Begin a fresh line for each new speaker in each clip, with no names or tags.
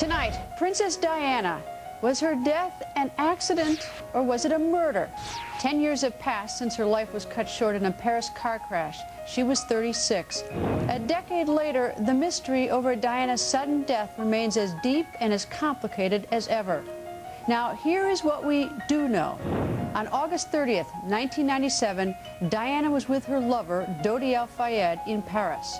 Tonight, Princess Diana. Was her death an accident or was it a murder? 10 years have passed since her life was cut short in a Paris car crash. She was 36. A decade later, the mystery over Diana's sudden death remains as deep and as complicated as ever. Now, here is what we do know. On August 30th, 1997, Diana was with her lover, Dodi Al-Fayed, in Paris.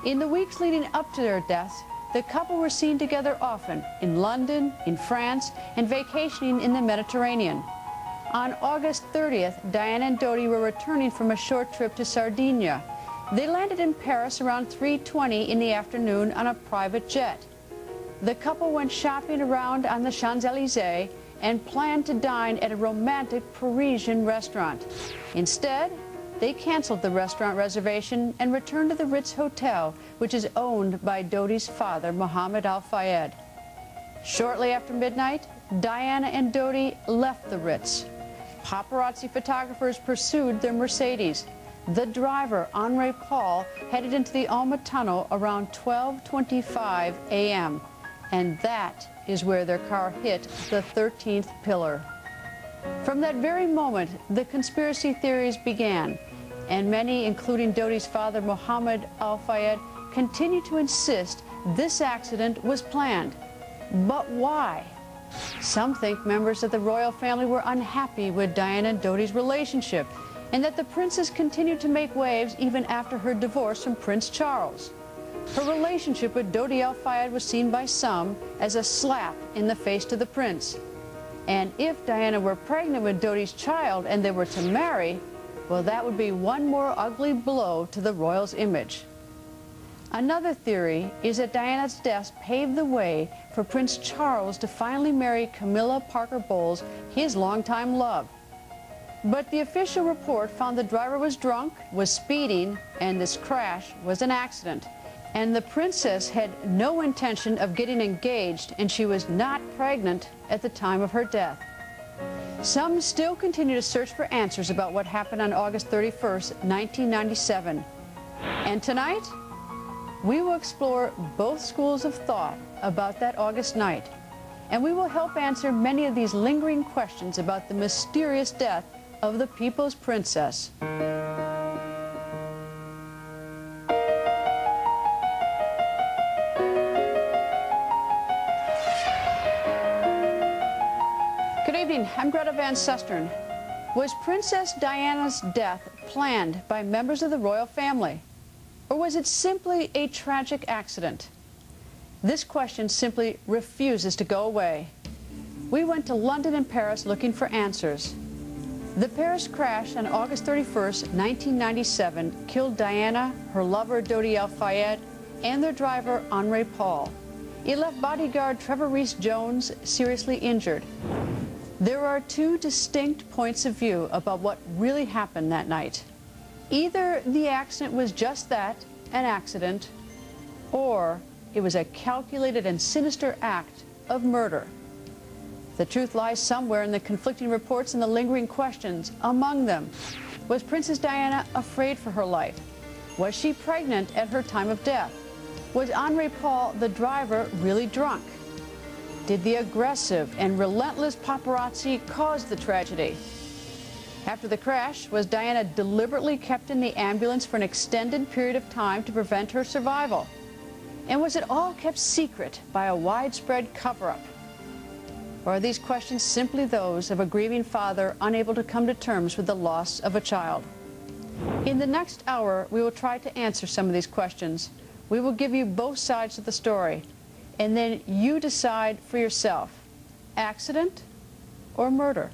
In the weeks leading up to their deaths, the couple were seen together often in London, in France, and vacationing in the Mediterranean. On August 30th, Diana and Dodi were returning from a short trip to Sardinia. They landed in Paris around 3:20 in the afternoon on a private jet. The couple went shopping around on the Champs-Élysées and planned to dine at a romantic Parisian restaurant. Instead, they canceled the restaurant reservation and returned to the Ritz Hotel, which is owned by Dodi's father, Mohammed Al-Fayed. Shortly after midnight, Diana and Dodi left the Ritz. Paparazzi photographers pursued their Mercedes. The driver, Henri Paul, headed into the Alma Tunnel around 12:25 a.m. And that is where their car hit the 13th pillar. From that very moment, the conspiracy theories began, and many, including Dodi's father, Mohammed Al-Fayed, continue to insist this accident was planned. But why? Some think members of the royal family were unhappy with Diana and Dodi's relationship, and that the princess continued to make waves even after her divorce from Prince Charles. Her relationship with Dodi Al-Fayed was seen by some as a slap in the face to the prince. And if Diana were pregnant with Dodi's child and they were to marry, well, that would be one more ugly blow to the royals' image. Another theory is that Diana's death paved the way for Prince Charles to finally marry Camilla Parker Bowles, his longtime love. But the official report found the driver was drunk, was speeding, and this crash was an accident. And the princess had no intention of getting engaged, and she was not pregnant at the time of her death. Some still continue to search for answers about what happened on August 31st, 1997. And tonight, we will explore both schools of thought about that August night. And we will help answer many of these lingering questions about the mysterious death of the people's princess. Good evening, I'm Greta Van Susteren. Was Princess Diana's death planned by members of the royal family? Or was it simply a tragic accident? This question simply refuses to go away. We went to London and Paris looking for answers. The Paris crash on August 31st, 1997 killed Diana, her lover Dodi Al-Fayed, and their driver Henri Paul. It left bodyguard Trevor Rees-Jones seriously injured. There are two distinct points of view about what really happened that night. Either the accident was just that, an accident, or it was a calculated and sinister act of murder. The truth lies somewhere in the conflicting reports and the lingering questions. Among them, was Princess Diana afraid for her life? Was she pregnant at her time of death? Was Henri Paul, the driver, really drunk? Did the aggressive and relentless paparazzi cause the tragedy? After the crash, was Diana deliberately kept in the ambulance for an extended period of time to prevent her survival? And was it all kept secret by a widespread cover-up? Or are these questions simply those of a grieving father unable to come to terms with the loss of a child? In the next hour, we will try to answer some of these questions. We will give you both sides of the story, and then you decide for yourself, accident or murder.